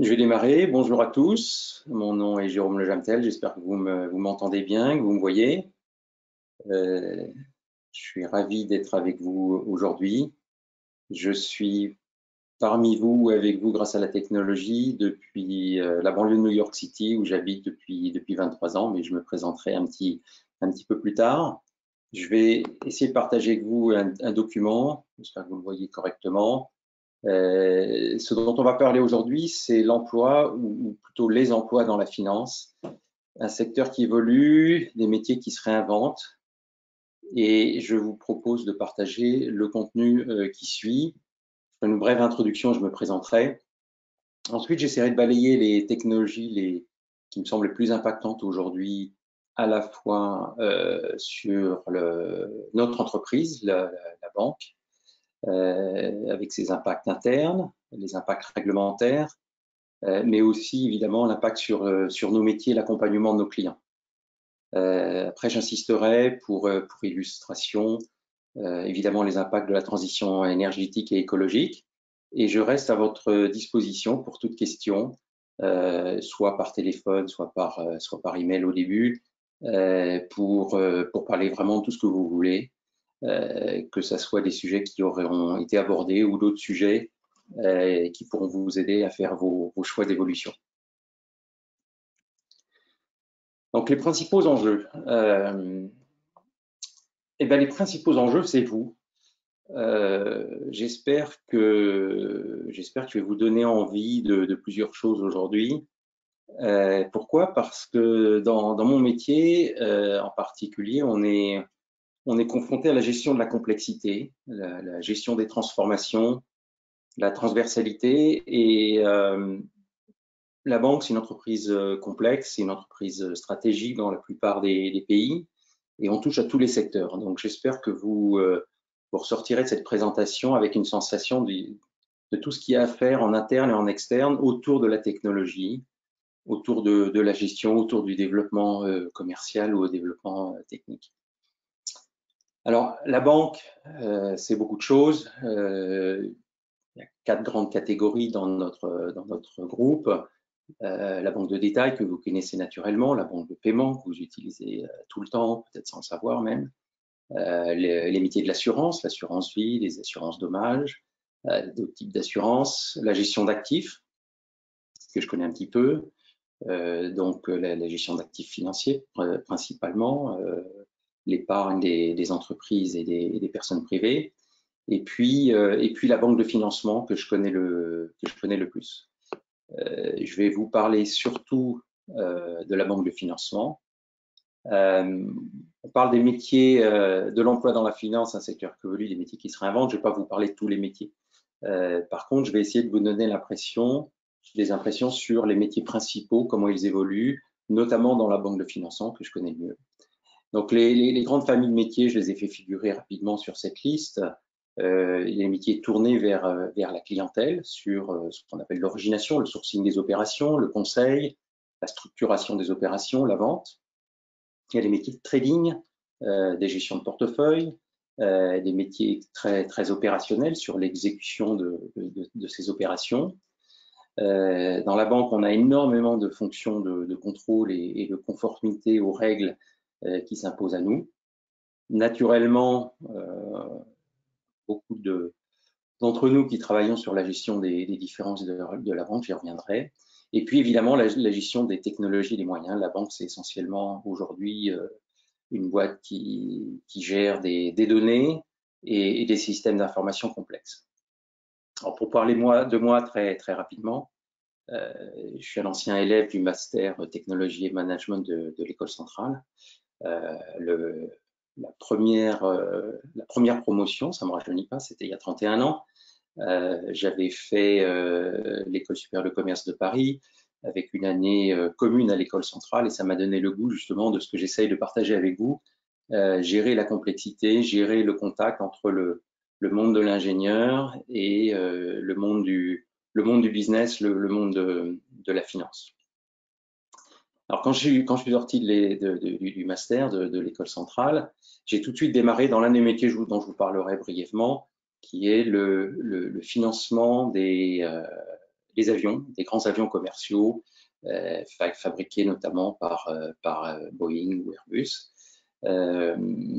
Je vais démarrer. Bonjour à tous. Mon nom est Jérôme Lejamtel. J'espère que vous m'entendez bien, que vous me voyez. Je suis ravi d'être avec vous aujourd'hui. Je suis parmi vous, avec vous, grâce à la technologie, depuis la banlieue de New York City, où j'habite depuis 23 ans, mais je me présenterai un petit peu plus tard. Je vais essayer de partager avec vous un document. J'espère que vous le voyez correctement. Ce dont on va parler aujourd'hui, c'est l'emploi, ou plutôt les emplois dans la finance, un secteur qui évolue, des métiers qui se réinventent, et je vous propose de partager le contenu qui suit. Je fais une brève introduction, je me présenterai. Ensuite, j'essaierai de balayer les technologies qui me semblent les plus impactantes aujourd'hui, à la fois sur notre entreprise, la banque, avec ses impacts internes, les impacts réglementaires, mais aussi évidemment l'impact sur nos métiers, l'accompagnement de nos clients. Après, j'insisterai pour illustration, évidemment les impacts de la transition énergétique et écologique, et je reste à votre disposition pour toute question, soit par téléphone, soit par email au début, pour parler vraiment de tout ce que vous voulez. Que ce soit des sujets qui auront été abordés ou d'autres sujets qui pourront vous aider à faire vos choix d'évolution. Donc, les principaux enjeux. Les principaux enjeux, c'est vous. J'espère que je vais vous donner envie de plusieurs choses aujourd'hui. Pourquoi? Parce que dans mon métier, en particulier, on est confronté à la gestion de la complexité, la gestion des transformations, la transversalité, et la banque, c'est une entreprise complexe, c'est une entreprise stratégique dans la plupart des pays, et on touche à tous les secteurs. Donc j'espère que vous ressortirez de cette présentation avec une sensation de tout ce qu'il y a à faire en interne et en externe autour de la technologie, autour de la gestion, autour du développement commercial ou au développement technique. Alors, la banque, c'est beaucoup de choses. Il y a 4 grandes catégories dans notre groupe. La banque de détail que vous connaissez naturellement, la banque de paiement que vous utilisez tout le temps, peut-être sans le savoir même, les métiers de l'assurance, l'assurance vie, les assurances dommages, d'autres types d'assurances, la gestion d'actifs, que je connais un petit peu, donc la gestion d'actifs financiers principalement, l'épargne des entreprises et des personnes privées, et puis la banque de financement que je connais le plus. Je vais vous parler surtout de la banque de financement. On parle des métiers de l'emploi dans la finance, un secteur qui évolue, des métiers qui se réinventent. Je ne vais pas vous parler de tous les métiers. Par contre, je vais essayer de vous donner des impressions sur les métiers principaux, comment ils évoluent, notamment dans la banque de financement que je connais le mieux. Donc, les grandes familles de métiers, je les ai fait figurer rapidement sur cette liste. Il y a les métiers tournés vers la clientèle, sur ce qu'on appelle l'origination, le sourcing des opérations, le conseil, la structuration des opérations, la vente. Il y a les métiers de trading, des gestions de portefeuille, des métiers très opérationnels sur l'exécution de ces opérations. Dans la banque, on a énormément de fonctions de contrôle et de conformité aux règles qui s'imposent à nous. Naturellement, beaucoup d'entre nous qui travaillons sur la gestion des différences de la banque, j'y reviendrai. Et puis évidemment, la gestion des technologies et des moyens. La banque, c'est essentiellement aujourd'hui une boîte qui gère des données et des systèmes d'information complexes. Alors pour parler de moi très rapidement, je suis un ancien élève du master technologie et management de l'école centrale. La première promotion, ça ne me rajeunit pas, c'était il y a 31 ans. J'avais fait l'école supérieure de commerce de Paris avec une année commune à l'école centrale, et ça m'a donné le goût justement de ce que j'essaye de partager avec vous, gérer la complexité, gérer le contact entre le monde de l'ingénieur et le monde du business, le monde de la finance. Alors, quand je suis sorti du master de l'école centrale, j'ai tout de suite démarré dans l'un des métiers dont je vous parlerai brièvement, qui est le financement des les avions, des grands avions commerciaux, fabriqués notamment par Boeing ou Airbus.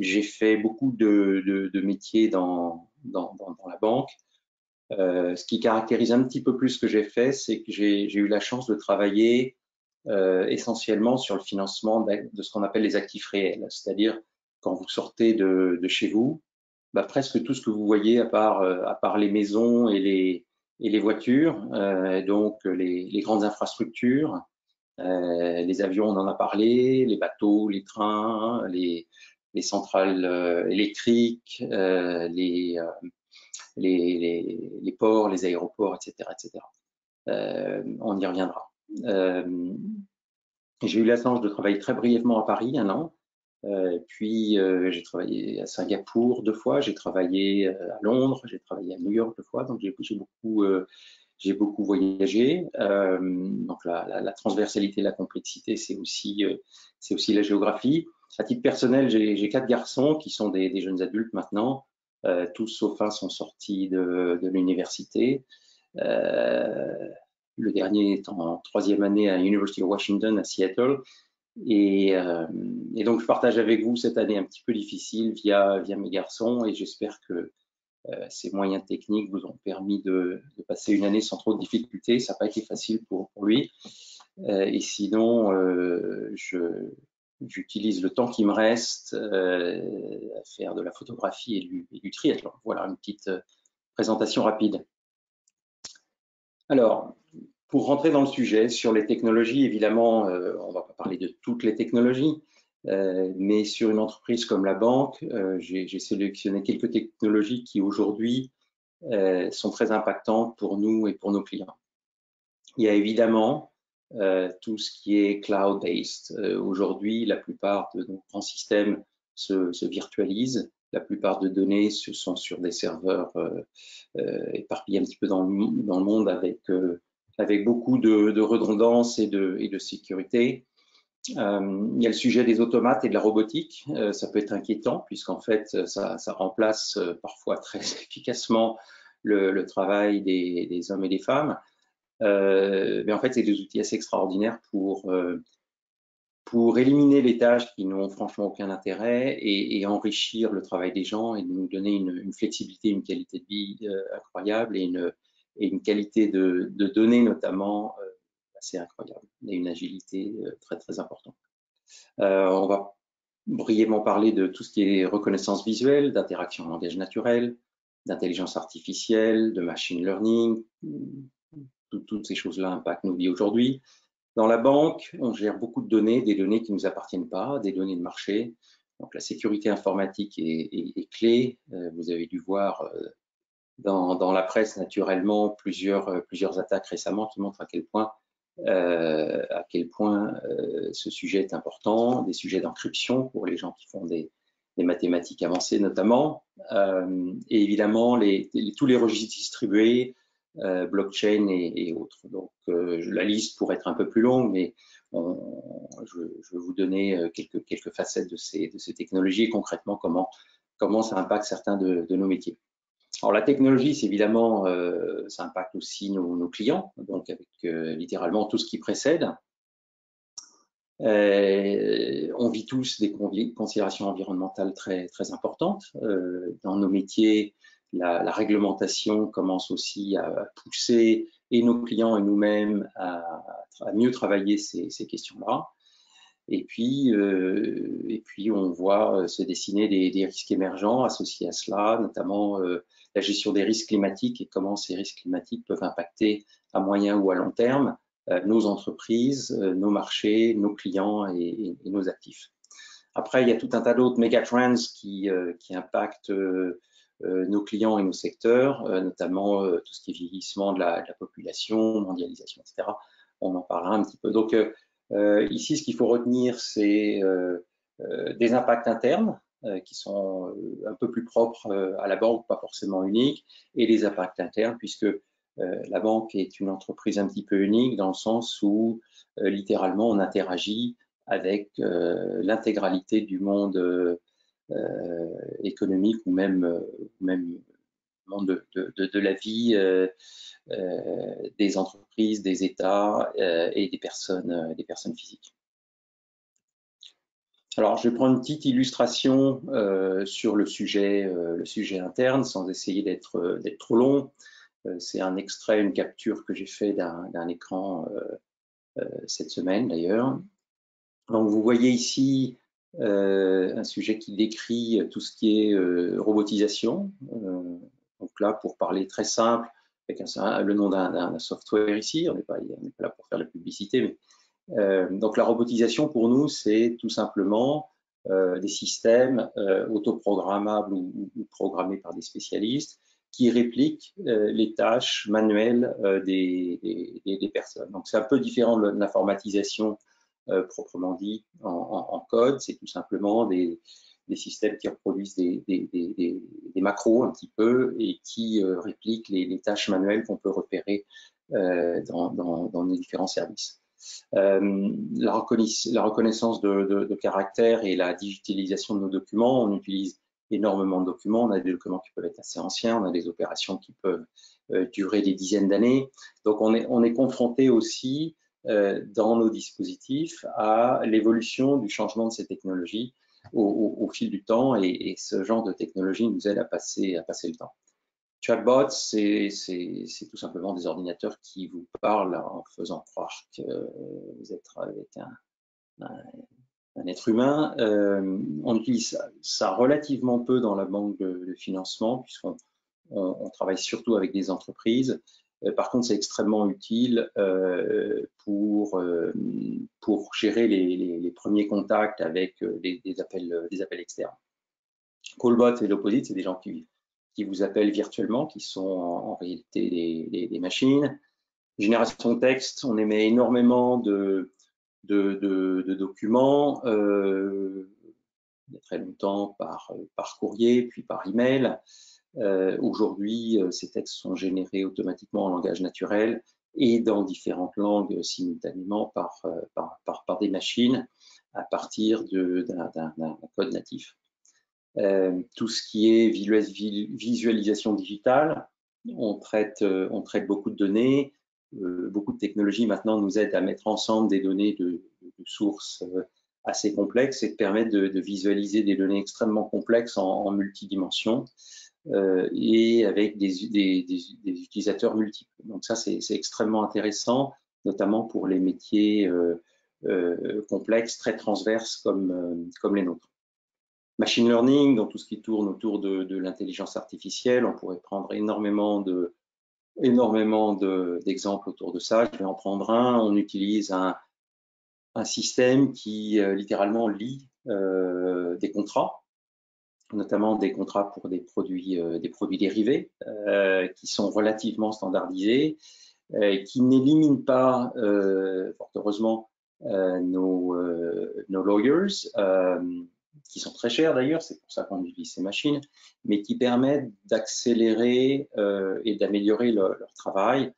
J'ai fait beaucoup de métiers dans la banque. Ce qui caractérise un petit peu plus ce que j'ai fait, c'est que j'ai eu la chance de travailler essentiellement sur le financement de ce qu'on appelle les actifs réels, c'est-à-dire quand vous sortez de chez vous, bah, presque tout ce que vous voyez à part les maisons et les voitures, donc les grandes infrastructures, les avions, on en a parlé, les bateaux, les trains, les centrales électriques, les ports, les aéroports, etc., etc. On y reviendra. J'ai eu la chance de travailler très brièvement à Paris, 1 an. Puis j'ai travaillé à Singapour 2 fois, j'ai travaillé à Londres, j'ai travaillé à New York 2 fois, donc j'ai beaucoup voyagé. Donc la transversalité, la complexité, c'est aussi la géographie. À titre personnel, j'ai 4 garçons qui sont des jeunes adultes maintenant. Tous sauf un sont sortis de l'université. Le dernier est en 3e année à University of Washington à Seattle. Et donc, je partage avec vous cette année un petit peu difficile via mes garçons, et j'espère que ces moyens techniques vous ont permis de passer une année sans trop de difficultés. Ça n'a pas été facile pour lui. Et sinon, j'utilise le temps qui me reste à faire de la photographie et du triathlon. Voilà une petite présentation rapide. Alors, pour rentrer dans le sujet, sur les technologies, évidemment, on ne va pas parler de toutes les technologies, mais sur une entreprise comme la banque, j'ai sélectionné quelques technologies qui aujourd'hui sont très impactantes pour nous et pour nos clients. Il y a évidemment tout ce qui est cloud-based. Aujourd'hui, la plupart de nos grands systèmes se virtualisent. La plupart de données sont sur des serveurs éparpillés un petit peu dans le monde avec beaucoup de redondance et de sécurité. Il y a le sujet des automates et de la robotique. Ça peut être inquiétant puisqu'en fait, ça remplace parfois très efficacement le travail des hommes et des femmes. Mais en fait, c'est des outils assez extraordinaires pour éliminer les tâches qui n'ont franchement aucun intérêt et enrichir le travail des gens et nous donner une flexibilité, une qualité de vie incroyable et une qualité de données notamment assez incroyable et une agilité très très importante. On va brièvement parler de tout ce qui est reconnaissance visuelle, d'interaction en langage naturel, d'intelligence artificielle, de machine learning. Toutes ces choses-là impactent nos vies aujourd'hui. Dans la banque, on gère beaucoup de données, des données qui ne nous appartiennent pas, des données de marché. Donc la sécurité informatique est clé. Vous avez dû voir dans la presse naturellement plusieurs attaques récemment qui montrent à quel point ce sujet est important, des sujets d'encryption pour les gens qui font des mathématiques avancées notamment, et évidemment tous les registres distribués, blockchain et autres. Donc la liste pourrait être un peu plus longue, mais je vais vous donner quelques facettes de ces technologies et concrètement comment ça impacte certains de nos métiers. Alors la technologie, c'est évidemment, ça impacte aussi nos clients, donc avec littéralement tout ce qui précède. On vit tous des considérations environnementales très, très importantes. Dans nos métiers, la réglementation commence aussi à pousser et nos clients et nous-mêmes à mieux travailler ces questions-là. Et puis on voit se dessiner des risques émergents associés à cela, notamment la gestion des risques climatiques et comment ces risques climatiques peuvent impacter à moyen ou à long terme nos entreprises, nos marchés, nos clients et nos actifs. Après, il y a tout un tas d'autres megatrends qui impactent nos clients et nos secteurs, notamment tout ce qui est vieillissement de la population, mondialisation, etc. On en parlera un petit peu. Donc, ici, ce qu'il faut retenir, c'est des impacts internes qui sont un peu plus propres à la banque, pas forcément uniques, et les impacts internes, puisque la banque est une entreprise un petit peu unique dans le sens où littéralement on interagit avec l'intégralité du monde économique ou même monde de la vie des entreprises, des États et des personnes physiques. Alors, je vais prendre une petite illustration sur le sujet interne, sans essayer d'être trop long. C'est un extrait, une capture que j'ai fait d'un écran cette semaine d'ailleurs. Donc, vous voyez ici un sujet qui décrit tout ce qui est robotisation. Donc là, pour parler très simple, avec le nom d'un software ici, on n'est pas là pour faire de la publicité, mais donc la robotisation pour nous, c'est tout simplement des systèmes autoprogrammables ou programmés par des spécialistes qui répliquent les tâches manuelles des personnes. Donc c'est un peu différent de l'informatisation proprement dit en code, c'est tout simplement des systèmes qui reproduisent des macros un petit peu et qui répliquent les tâches manuelles qu'on peut repérer dans nos différents services. La reconnaissance de caractère et la digitalisation de nos documents, on utilise énormément de documents, on a des documents qui peuvent être assez anciens, on a des opérations qui peuvent durer des dizaines d'années, donc on est confronté aussi dans nos dispositifs à l'évolution du changement de ces technologies au fil du temps et ce genre de technologie nous aide à passer le temps. Chatbots, c'est tout simplement des ordinateurs qui vous parlent en faisant croire que vous êtes avec un être humain. On utilise ça relativement peu dans la banque de financement puisqu'on travaille surtout avec des entreprises. Par contre, c'est extrêmement utile pour gérer les premiers contacts avec des appels externes. Callbot et l'opposite, c'est des gens qui vous appellent virtuellement, qui sont en réalité des machines. Génération de texte, on émet énormément de documents, il y a très longtemps par courrier, puis par email. Aujourd'hui, ces textes sont générés automatiquement en langage naturel et dans différentes langues simultanément par des machines à partir d'un code natif. Tout ce qui est visualisation digitale, on traite beaucoup de données, beaucoup de technologies maintenant nous aident à mettre ensemble des données de sources assez complexes et de permettre de visualiser des données extrêmement complexes en multidimensions et avec des utilisateurs multiples. Donc ça, c'est extrêmement intéressant, notamment pour les métiers complexes, très transverses comme les nôtres. Machine learning, donc tout ce qui tourne autour de l'intelligence artificielle, on pourrait prendre énormément d'exemples autour de ça. Je vais en prendre un. On utilise un système qui littéralement lit des contrats, notamment des contrats pour des produits dérivés qui sont relativement standardisés, qui n'éliminent pas, fort heureusement, nos lawyers, qui sont très chers d'ailleurs, c'est pour ça qu'on utilise ces machines, mais qui permettent d'accélérer et d'améliorer leur travail.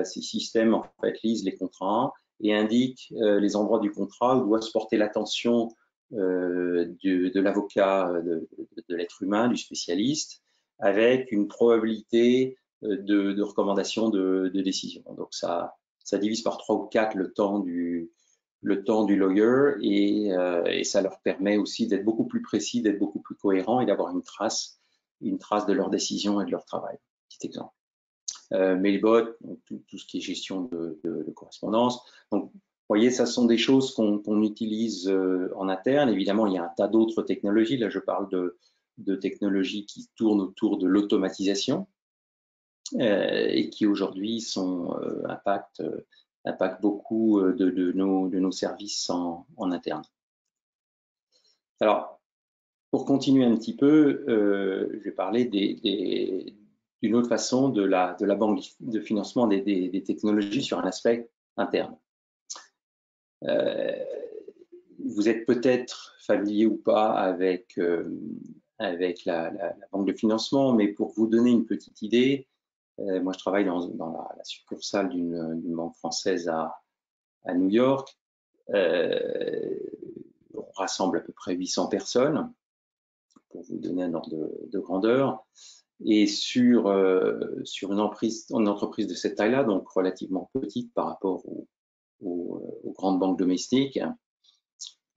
Ces systèmes en fait lisent les contrats et indiquent les endroits du contrat où doit se porter l'attention de l'avocat, de l'être humain, du spécialiste, avec une probabilité de recommandation de décision. Donc ça divise par 3 ou 4 le temps du lawyer et ça leur permet aussi d'être beaucoup plus précis, d'être beaucoup plus cohérent et d'avoir une trace de leur décision et de leur travail. Petit exemple. Mailbot, tout ce qui est gestion de correspondance. Donc, vous voyez, ça sont des choses qu'on utilise en interne. Évidemment, il y a un tas d'autres technologies. Là, je parle de technologies qui tournent autour de l'automatisation et qui aujourd'hui impactent beaucoup de nos services en interne. Alors, pour continuer un petit peu, je vais parler d'une autre façon de la banque de financement des technologies sur un aspect interne. Vous êtes peut-être familier ou pas avec la banque de financement, mais pour vous donner une petite idée, moi je travaille dans la succursale d'une banque française à New York. On rassemble à peu près 800 personnes, pour vous donner un ordre de grandeur. Et sur une entreprise de cette taille-là, donc relativement petite par rapport aux grandes banques domestiques,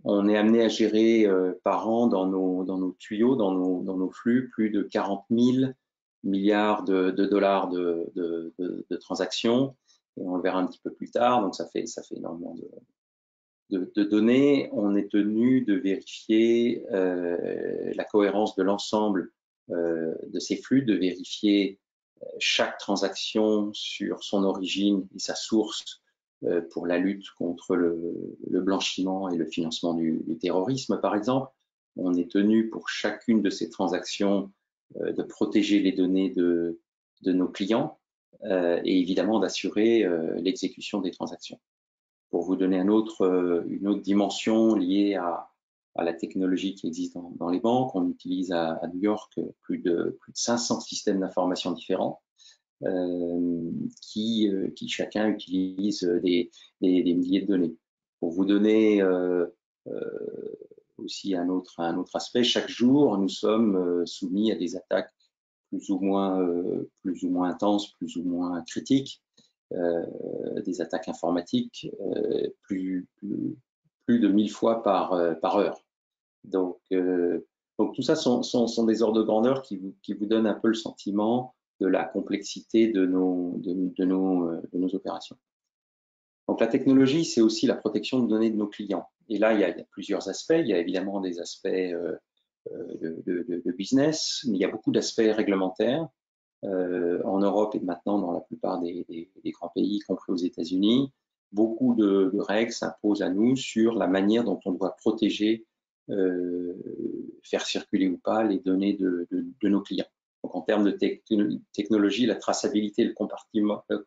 on est amené à gérer par an dans nos tuyaux, dans nos flux, plus de 40 000 milliards de dollars de transactions. Et on le verra un petit peu plus tard, donc ça fait énormément de données. On est tenu de vérifier la cohérence de l'ensemble de ces flux, de vérifier chaque transaction sur son origine et sa source pour la lutte contre le blanchiment et le financement du terrorisme, par exemple. On est tenu pour chacune de ces transactions de protéger les données de nos clients et évidemment d'assurer l'exécution des transactions. Pour vous donner une autre dimension liée à la technologie qui existe dans les banques, on utilise à New York plus de 500 systèmes d'information différents qui chacun utilise des milliers de données. Pour vous donner aussi un autre aspect, chaque jour, nous sommes soumis à des attaques plus ou moins intenses, plus ou moins critiques, des attaques informatiques plus de 1000 fois par heure. Donc tout ça sont des ordres de grandeur qui vous donnent un peu le sentiment de la complexité de nos opérations. Donc la technologie, c'est aussi la protection de données de nos clients. Et là, il y a plusieurs aspects. Il y a évidemment des aspects de business, mais il y a beaucoup d'aspects réglementaires. En Europe et maintenant dans la plupart des grands pays, y compris aux États-Unis, beaucoup de règles s'imposent à nous sur la manière dont on doit protéger, faire circuler ou pas les données de nos clients. Donc en termes de technologie, la traçabilité,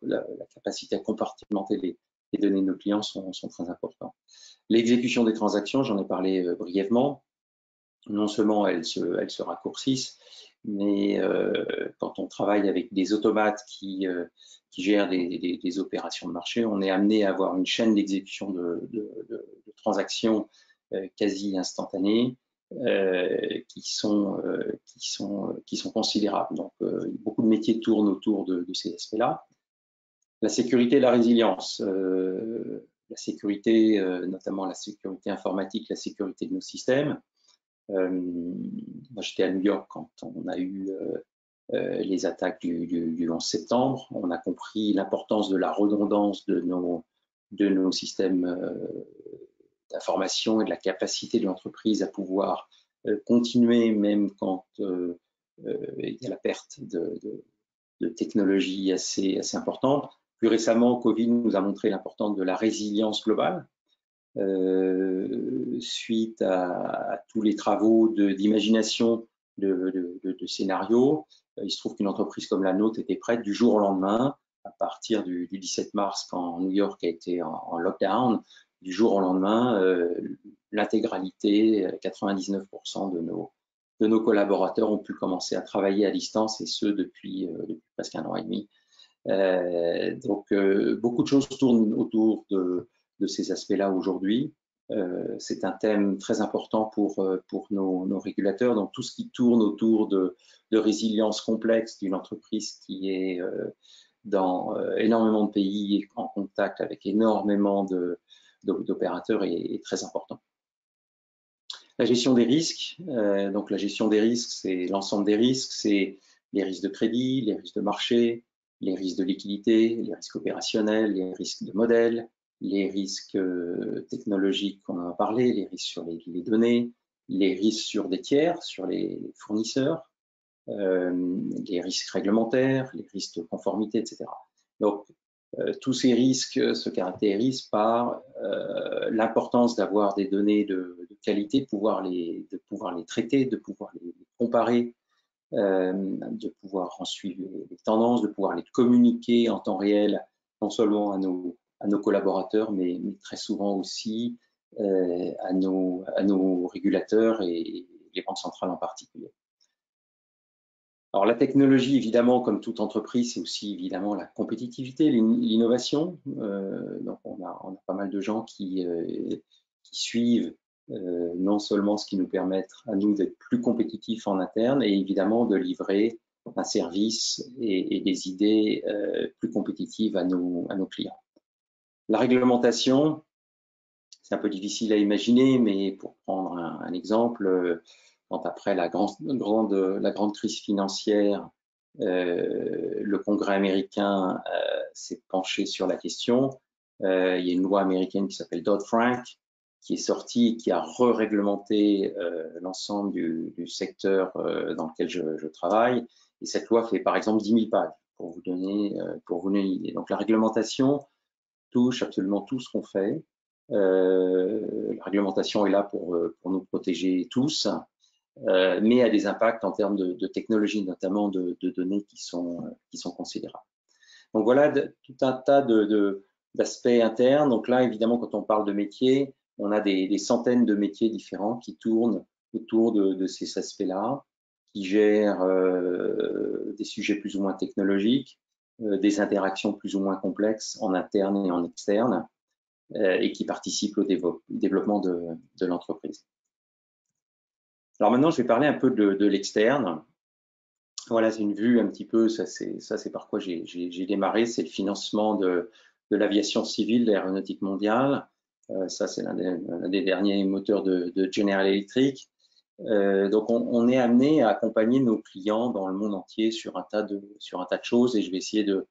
la capacité à compartimenter les données de nos clients sont très importants. L'exécution des transactions, j'en ai parlé brièvement. Non seulement elles se raccourcissent, mais quand on travaille avec des automates qui gèrent des opérations de marché, on est amené à avoir une chaîne d'exécution de transactions quasi instantanées qui sont considérables. Donc, beaucoup de métiers tournent autour de ces aspects-là. La sécurité et la résilience. La sécurité, notamment la sécurité informatique, la sécurité de nos systèmes. Moi, j'étais à New York quand on a eu les attaques du 11 septembre. On a compris l'importance de la redondance de nos systèmes d'information et de la capacité de l'entreprise à pouvoir continuer même quand il y a la perte de technologie assez importante. Plus récemment, Covid nous a montré l'importance de la résilience globale. Suite à tous les travaux d'imagination de scénarios, il se trouve qu'une entreprise comme la nôtre était prête du jour au lendemain, à partir du 17 mars, quand New York a été en lockdown, du jour au lendemain, l'intégralité, 99% de nos collaborateurs ont pu commencer à travailler à distance, et ce depuis presque 1 an et demi. Donc, beaucoup de choses tournent autour de ces aspects-là aujourd'hui. C'est un thème très important pour nos régulateurs. Donc, tout ce qui tourne autour de résilience complexe d'une entreprise qui est dans énormément de pays, en contact avec énormément d'opérateurs est très important. La gestion des risques. Donc, la gestion des risques, c'est l'ensemble des risques. C'est les risques de crédit, les risques de marché, les risques de liquidité, les risques opérationnels, les risques de modèle, les risques technologiques qu'on en a parlé, les risques sur les données, les risques sur des tiers, sur les fournisseurs, les risques réglementaires, les risques de conformité, etc. Donc, tous ces risques se caractérisent par l'importance d'avoir des données de qualité, de pouvoir les traiter, de pouvoir les comparer, de pouvoir en suivre les tendances, de pouvoir les communiquer en temps réel, non seulement à nos collaborateurs, mais très souvent aussi à nos régulateurs et les banques centrales en particulier. Alors la technologie, évidemment, comme toute entreprise, c'est aussi évidemment la compétitivité, l'innovation. Donc on a pas mal de gens qui suivent non seulement ce qui nous permet à nous d'être plus compétitifs en interne, et évidemment de livrer un service et des idées plus compétitives à nos clients. La réglementation, c'est un peu difficile à imaginer, mais pour prendre un exemple, quand après la grande crise financière, le Congrès américain s'est penché sur la question. Il y a une loi américaine qui s'appelle Dodd-Frank qui est sortie, qui a re-réglementé l'ensemble du secteur dans lequel je travaille. Et cette loi fait par exemple 10 000 pages pour vous donner une idée. Donc la réglementation touche absolument tout ce qu'on fait. La réglementation est là pour nous protéger tous, mais a des impacts en termes de technologie, notamment de données qui sont considérables. Donc voilà tout un tas d'aspects internes. Donc là, évidemment, quand on parle de métiers, on a des centaines de métiers différents qui tournent autour de ces aspects-là, qui gèrent des sujets plus ou moins technologiques, des interactions plus ou moins complexes en interne et en externe, et qui participent au développement de l'entreprise. Alors maintenant, je vais parler un peu de l'externe. Voilà, c'est une vue un petit peu, ça c'est par quoi j'ai démarré, c'est le financement de l'aviation civile, de l'aéronautique mondiale. Ça, c'est l'un des derniers moteurs de General Electric. Donc, on est amené à accompagner nos clients dans le monde entier sur un tas de choses, et je vais essayer de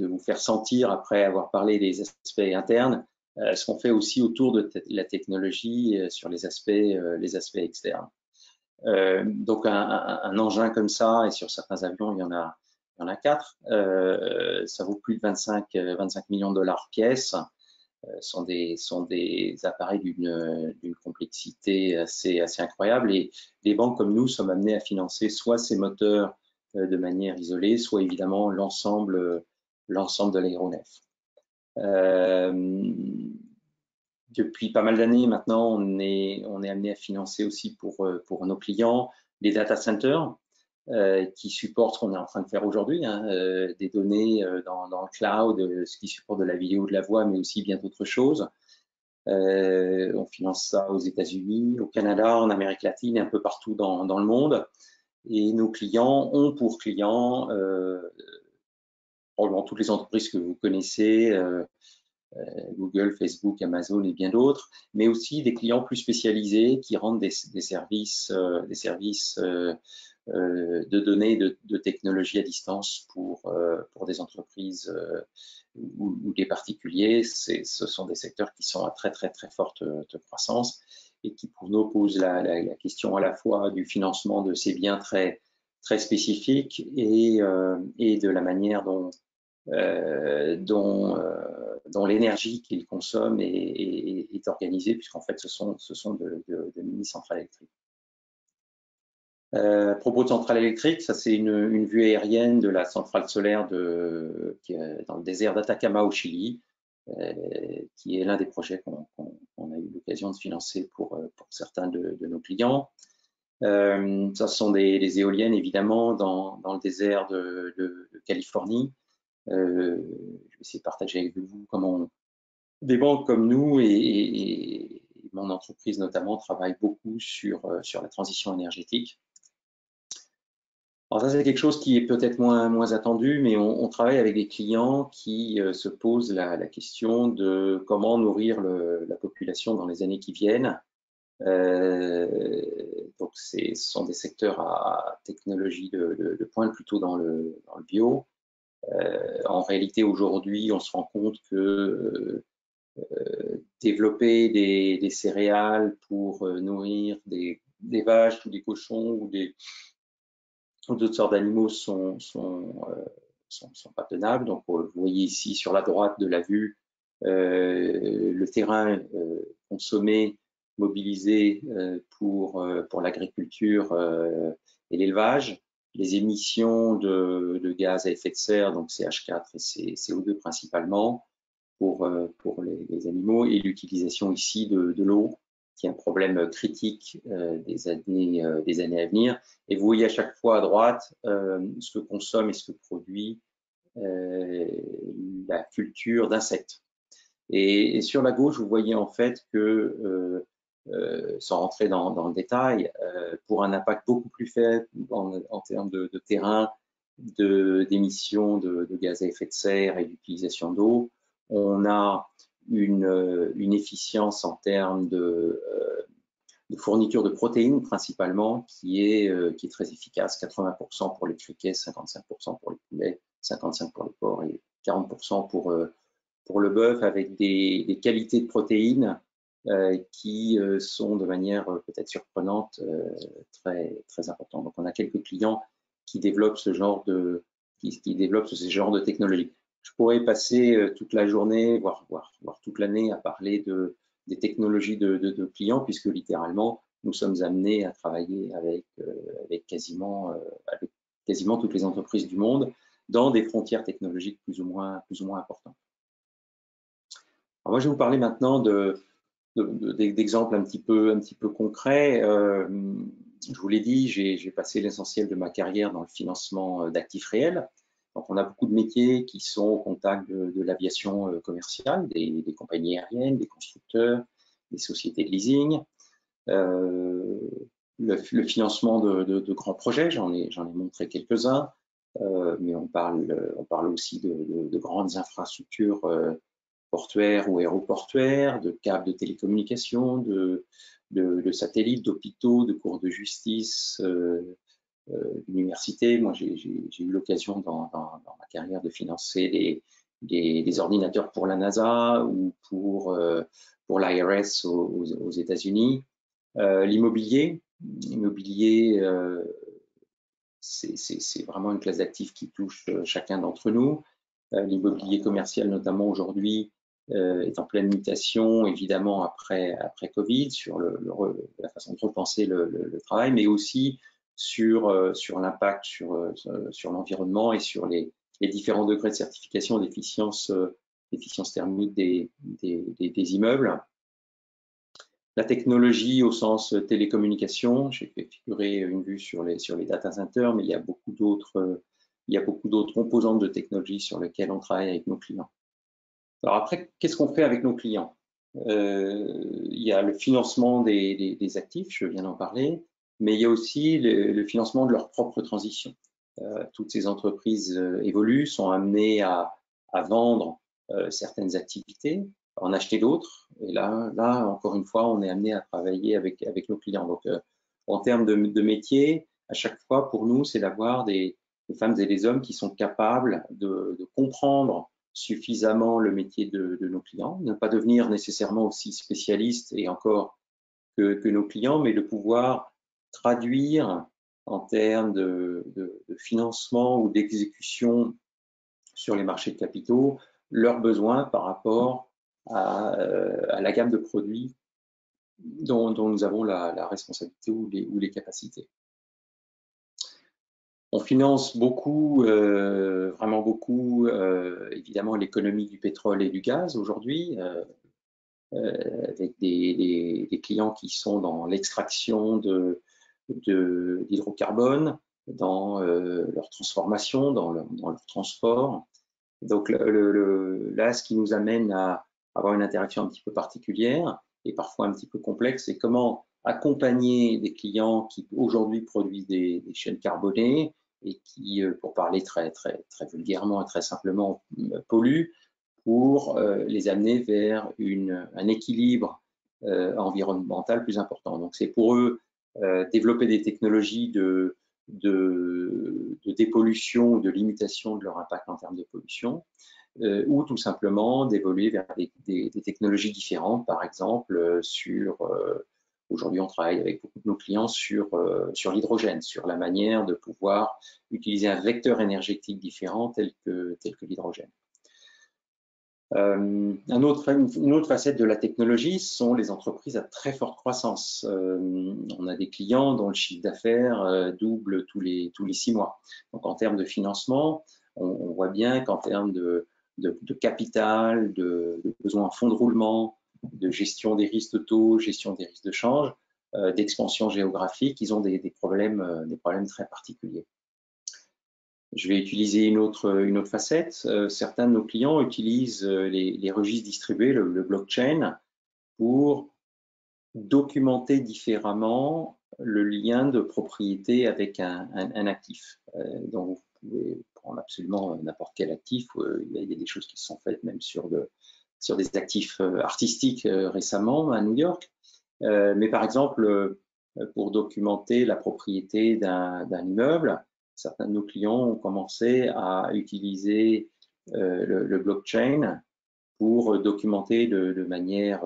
vous faire sentir, après avoir parlé des aspects internes, ce qu'on fait aussi autour de la technologie sur les aspects externes. Donc un engin comme ça, et sur certains avions il y en a 4, ça vaut plus de 25 millions de dollars pièce. Sont des appareils d'une complexité assez incroyable, et les banques comme nous sommes amenés à financer soit ces moteurs de manière isolée, soit évidemment l'ensemble de l'aéronef. Depuis pas mal d'années maintenant, on est amené à financer aussi pour nos clients les data centers qui supportent ce qu'on est en train de faire aujourd'hui, des données dans le cloud, ce qui supporte de la vidéo, de la voix, mais aussi bien d'autres choses. On finance ça aux États-Unis, au Canada, en Amérique latine, et un peu partout dans le monde. Et nos clients ont pour clients probablement toutes les entreprises que vous connaissez, Google, Facebook, Amazon et bien d'autres, mais aussi des clients plus spécialisés qui rendent des services de données, de technologies à distance pour des entreprises ou des particuliers. Ce sont des secteurs qui sont à très forte croissance, et qui pour nous posent la question à la fois du financement de ces biens très spécifiques et de la manière dont l'énergie qu'ils consomment est organisée, puisqu'en fait ce sont de mini-centrales électriques. À propos de centrale électrique, ça c'est une vue aérienne de la centrale solaire qui est dans le désert d'Atacama au Chili, qui est l'un des projets qu'on a eu l'occasion de financer pour certains de nos clients. Ça sont des éoliennes évidemment dans le désert de Californie. Je vais essayer de partager avec vous comment des banques comme nous et mon entreprise notamment travaillent beaucoup sur la transition énergétique. Alors ça, c'est quelque chose qui est peut-être moins attendu, mais on travaille avec des clients qui se posent la question de comment nourrir la population dans les années qui viennent. Donc ce sont des secteurs à technologie de pointe, plutôt dans le bio. En réalité, aujourd'hui, on se rend compte que développer des céréales pour nourrir des vaches ou des cochons ou d'autres sortes d'animaux sont pas tenables. Donc, vous voyez ici sur la droite de la vue le terrain consommé, mobilisé pour l'agriculture et l'élevage, les émissions de gaz à effet de serre, donc CH4 et CO2 principalement, pour les animaux, et l'utilisation ici de l'eau, qui est un problème critique des années à venir. Et vous voyez à chaque fois à droite ce que consomme et ce que produit la culture d'insectes. Et sur la gauche, vous voyez en fait que sans rentrer dans le détail, pour un impact beaucoup plus faible en termes de terrain, d'émissions de gaz à effet de serre et d'utilisation d'eau. On a une efficience en termes de fourniture de protéines principalement qui est très efficace, 80% pour les criquets, 55% pour les poulets, 55% pour les porcs et 40% pour le bœuf, avec des qualités de protéines qui sont de manière peut-être surprenante très importantes. Donc on a quelques clients qui développent ce genre de technologie. Je pourrais passer toute la journée, voire toute l'année à parler des technologies de clients, puisque littéralement, nous sommes amenés à travailler avec quasiment toutes les entreprises du monde dans des frontières technologiques plus ou moins importantes. Alors moi, je vais vous parler maintenant d'exemples un petit peu concrets. Je vous l'ai dit, j'ai passé l'essentiel de ma carrière dans le financement d'actifs réels. Donc, on a beaucoup de métiers qui sont au contact de l'aviation commerciale, des compagnies aériennes, des constructeurs, des sociétés de leasing, le financement de grands projets, j'en ai montré quelques-uns, mais on parle aussi de grandes infrastructures portuaires ou aéroportuaires, de câbles de télécommunications, de satellites, d'hôpitaux, de cours de justice, d'université. Moi, j'ai eu l'occasion dans ma carrière de financer des ordinateurs pour la NASA ou pour l'IRS aux États-Unis. L'immobilier, c'est vraiment une classe d'actifs qui touche chacun d'entre nous. L'immobilier commercial, notamment aujourd'hui, est en pleine mutation, évidemment, après Covid, sur la façon de repenser le travail, mais aussi sur l'impact sur l'environnement et sur les différents degrés de certification d'efficience thermique des immeubles. La technologie au sens télécommunication, j'ai fait figurer une vue sur les data centers, mais il y a beaucoup d'autres composantes de technologie sur lesquelles on travaille avec nos clients. Alors après, qu'est-ce qu'on fait avec nos clients? Il y a le financement des actifs, je viens d'en parler, mais il y a aussi le financement de leur propre transition. Toutes ces entreprises évoluent, sont amenées à vendre certaines activités, en acheter d'autres. Et là, encore une fois, on est amené à travailler avec nos clients. Donc, en termes de métier, à chaque fois, pour nous, c'est d'avoir des femmes et des hommes qui sont capables de comprendre suffisamment le métier de nos clients, ne pas devenir nécessairement aussi spécialiste et encore que nos clients, mais de pouvoir traduire en termes de financement ou d'exécution sur les marchés de capitaux leurs besoins par rapport à la gamme de produits dont nous avons la responsabilité ou les capacités. On finance beaucoup, vraiment beaucoup, évidemment, l'économie du pétrole et du gaz aujourd'hui, avec des clients qui sont dans l'extraction d'hydrocarbone, dans leur transformation, dans leur transport. Donc là, ce qui nous amène à avoir une interaction un petit peu particulière et parfois un petit peu complexe, c'est comment accompagner des clients qui aujourd'hui produisent des chaînes carbonées et qui, pour parler très vulgairement et très simplement, polluent, pour les amener vers un équilibre environnemental plus important. Donc c'est pour eux développer des technologies de dépollution ou de limitation de leur impact en termes de pollution, ou tout simplement d'évoluer vers des technologies différentes, par exemple aujourd'hui on travaille avec beaucoup de nos clients sur l'hydrogène, sur la manière de pouvoir utiliser un vecteur énergétique différent tel que l'hydrogène. Une autre facette de la technologie sont les entreprises à très forte croissance. On a des clients dont le chiffre d'affaires double tous les 6 mois. Donc en termes de financement, on voit bien qu'en termes de capital, de besoins en fonds de roulement, de gestion des risques de taux, gestion des risques de change, d'expansion géographique, ils ont des problèmes très particuliers. Je vais utiliser une autre facette. Certains de nos clients utilisent les registres distribués, le blockchain, pour documenter différemment le lien de propriété avec un actif. Donc, vous pouvez prendre absolument n'importe quel actif. Il y a des choses qui se sont faites même sur des actifs artistiques récemment à New York. Mais par exemple, pour documenter la propriété d'un immeuble, certains de nos clients ont commencé à utiliser le blockchain pour documenter de manière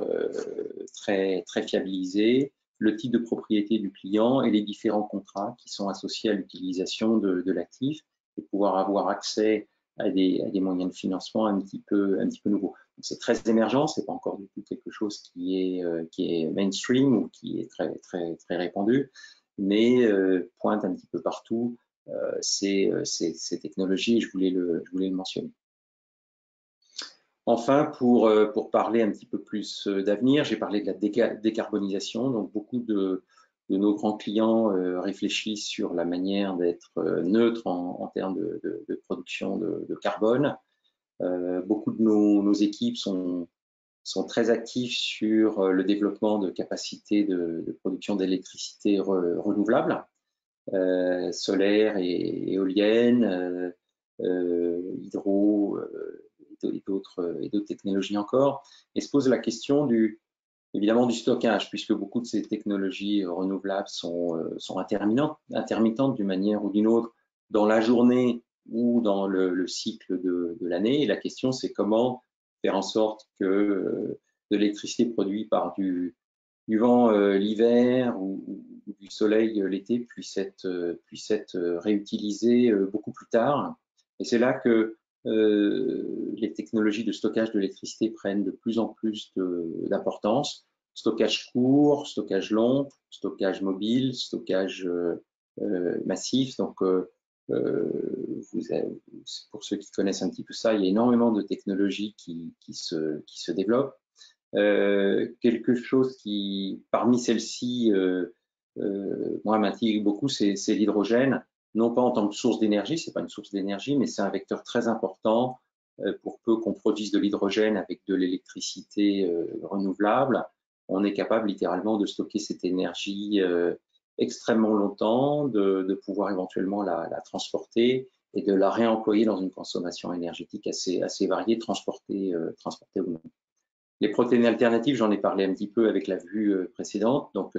très fiabilisée le type de propriété du client et les différents contrats qui sont associés à l'utilisation de l'actif et pouvoir avoir accès à des moyens de financement un petit peu nouveaux. C'est très émergent, c'est pas encore du tout quelque chose qui est mainstream ou qui est très répandu, mais pointe un petit peu partout ces technologies. Je voulais le mentionner. Enfin, pour parler un petit peu plus d'avenir, j'ai parlé de la décarbonisation. Donc, beaucoup de nos grands clients réfléchissent sur la manière d'être neutre en termes de production de carbone. Beaucoup de nos équipes sont très actifs sur le développement de capacités de production d'électricité renouvelable, solaire et éolienne, hydro, et d'autres technologies encore, et se pose la question évidemment du stockage, puisque beaucoup de ces technologies renouvelables sont intermittentes d'une manière ou d'une autre dans la journée ou dans le cycle de l'année. Et la question, c'est comment faire en sorte que de l'électricité produite par du vent l'hiver ou du soleil l'été puisse être réutilisée beaucoup plus tard. Et c'est là que les technologies de stockage de l'électricité prennent de plus en plus d'importance. Stockage court, stockage long, stockage mobile, stockage massif. Donc, pour ceux qui connaissent un petit peu ça, il y a énormément de technologies qui se développent. Quelque chose qui, parmi celles-ci, moi m'intrigue beaucoup, c'est l'hydrogène. Non pas en tant que source d'énergie, c'est pas une source d'énergie, mais c'est un vecteur très important pour peu qu'on produise de l'hydrogène avec de l'électricité renouvelable. On est capable littéralement de stocker cette énergie extrêmement longtemps, de pouvoir éventuellement la transporter et de la réemployer dans une consommation énergétique assez variée, transportée ou non. Les protéines alternatives, j'en ai parlé un petit peu avec la vue précédente. Donc,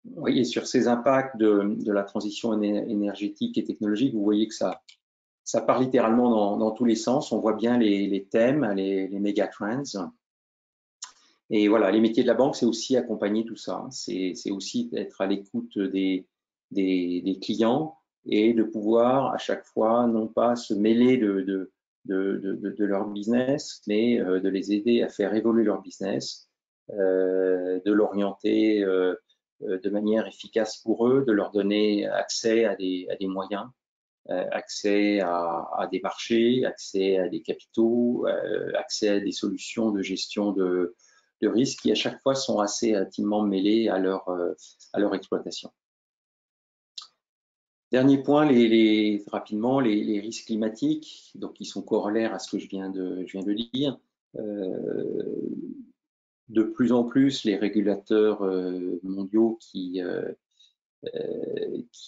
vous voyez, sur ces impacts de la transition énergétique et technologique, vous voyez que ça part littéralement dans tous les sens. On voit bien les thèmes, les méga-trends. Et voilà, les métiers de la banque, c'est aussi accompagner tout ça. C'est aussi être à l'écoute des clients et de pouvoir à chaque fois, non pas se mêler de leur business, mais de les aider à faire évoluer leur business, de l'orienter de manière efficace pour eux, de leur donner accès à des moyens, accès à des marchés, accès à des capitaux, accès à des solutions de gestion de risques qui à chaque fois sont assez intimement mêlés à leur exploitation. Dernier point, rapidement, les risques climatiques, donc qui sont corollaires à ce que je viens de dire. De plus en plus, les régulateurs mondiaux qui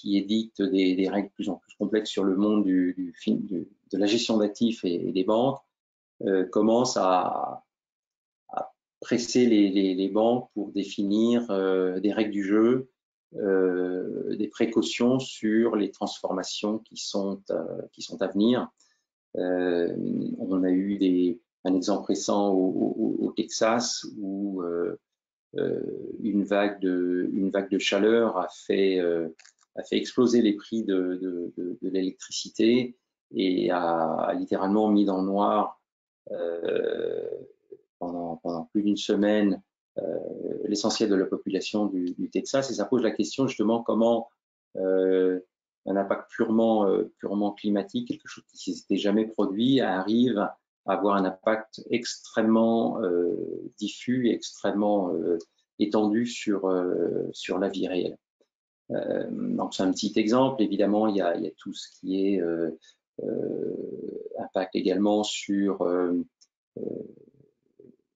édictent des règles de plus en plus complexes sur le monde de la gestion d'actifs et des banques commencent à presser les banques pour définir des règles du jeu, des précautions sur les transformations qui sont à venir. On a eu un exemple récent au Texas où une vague de chaleur a fait exploser les prix de l'électricité et a littéralement mis dans le noir pendant plus d'une semaine l'essentiel de la population du Texas. Et ça pose la question justement comment un impact purement climatique, quelque chose qui ne s'était jamais produit, arrive à avoir un impact extrêmement diffus et extrêmement étendu sur la vie réelle. Donc c'est un petit exemple. Évidemment, il y a tout ce qui est impact également sur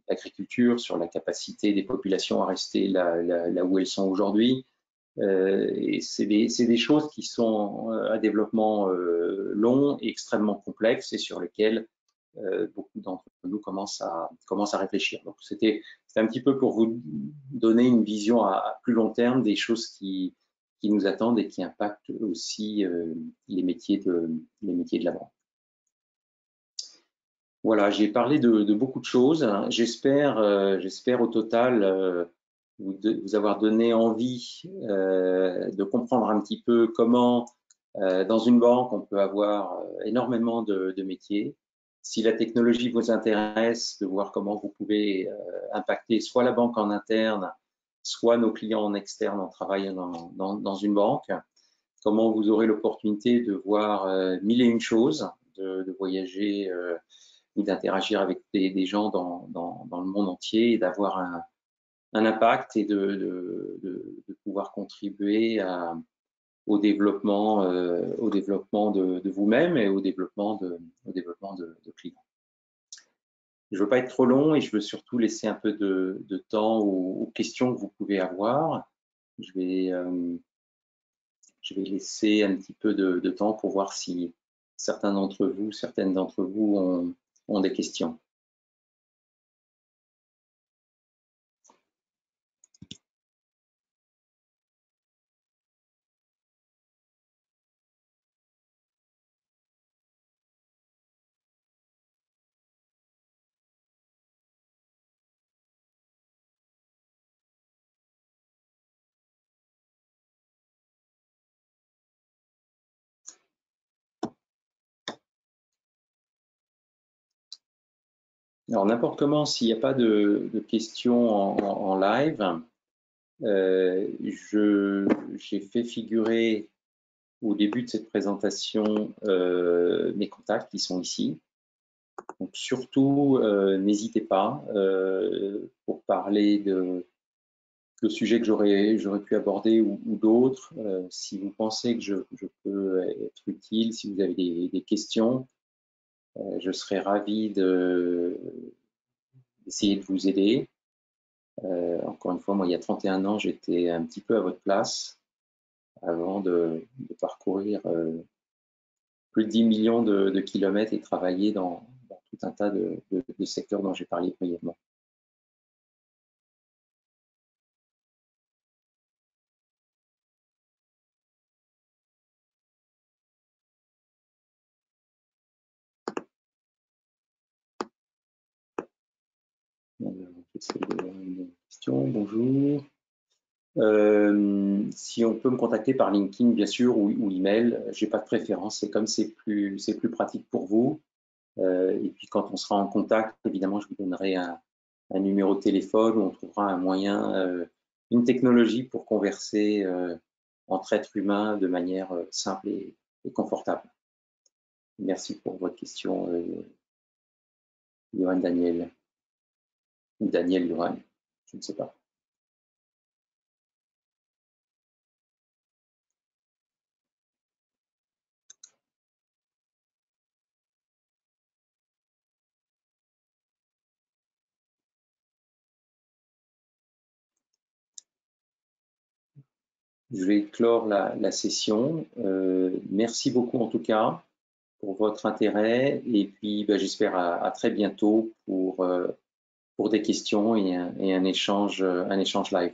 l'agriculture, sur la capacité des populations à rester là où elles sont aujourd'hui. Et c'est des choses qui sont à développement long et extrêmement complexe et sur lesquelles beaucoup d'entre nous commencent à réfléchir. Donc c'était un petit peu pour vous donner une vision à plus long terme des choses qui nous attendent et qui impactent aussi les métiers de la vente. Voilà, j'ai parlé de beaucoup de choses. J'espère au total vous avoir donné envie de comprendre un petit peu comment dans une banque on peut avoir énormément de métiers. Si la technologie vous intéresse, de voir comment vous pouvez impacter soit la banque en interne, soit nos clients en externe en travaillant dans une banque. Comment vous aurez l'opportunité de voir mille et une choses, de voyager ou d'interagir avec des gens dans le monde entier et d'avoir un impact et de pouvoir contribuer au développement de vous-même et au développement de clients. Je ne veux pas être trop long et je veux surtout laisser un peu de temps aux questions que vous pouvez avoir. Je vais laisser un petit peu de temps pour voir si certaines d'entre vous ont des questions. Alors, n'importe comment, s'il n'y a pas de questions en live, j'ai fait figurer au début de cette présentation mes contacts qui sont ici. Donc, surtout, n'hésitez pas pour parler de sujets que j'aurais pu aborder ou d'autres. Si vous pensez que je peux être utile, si vous avez des questions, je serais ravi d'essayer de vous aider. Encore une fois, moi, il y a 31 ans, j'étais un petit peu à votre place avant de parcourir plus de 10 millions de kilomètres et travailler dans tout un tas de secteurs dont j'ai parlé brièvement. J'essaie de voir une question. Bonjour. Si on peut me contacter par LinkedIn, bien sûr, ou email, j'ai pas de préférence. C'est comme c'est plus pratique pour vous. Et puis quand on sera en contact, évidemment, je vous donnerai un numéro de téléphone où on trouvera un moyen, une technologie pour converser entre êtres humains de manière simple et confortable. Merci pour votre question, Johan Daniel. Ou Daniel Johan, je ne sais pas. Je vais clore la session. Merci beaucoup en tout cas pour votre intérêt et puis j'espère à très bientôt pour des questions et un échange live.